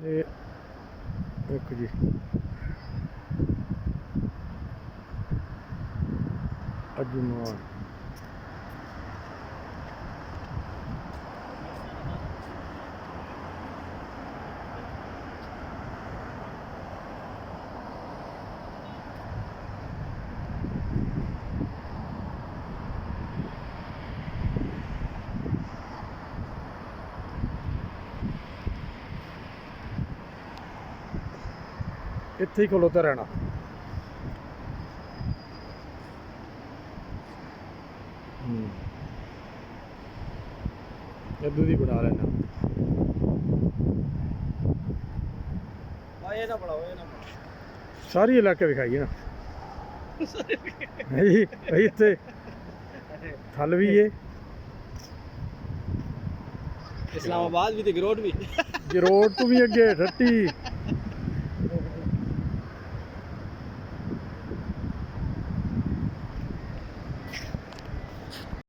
ਇਹ ਇੱਕ ਜੀ ਅਜਮਾਨ ਇੱਥੇ ਹੀ ਖਲੋਤਾ ਰਹਿਣਾ। ਇੱਦਾਂ ਦੀ ਬਣਾ ਲੈਣਾ। ਇਹ ਨਾ ਬਣਾਓ, ਇਹ ਨਾ ਸਾਰੀ ਇਲਾਕੇ ਵਿਖਾਈਏ ਨਾ ਜੀ। ਇੱਥੇ ਥਲ ਵੀ ਏ, ਇਸਲਾਮਾਬਾਦ ਵੀ ਤੇ ਗਰੋਟ ਵੀ, ਜਰੋਟ ਤੋਂ ਵੀ ਅੱਗੇ ਠੱਟੀ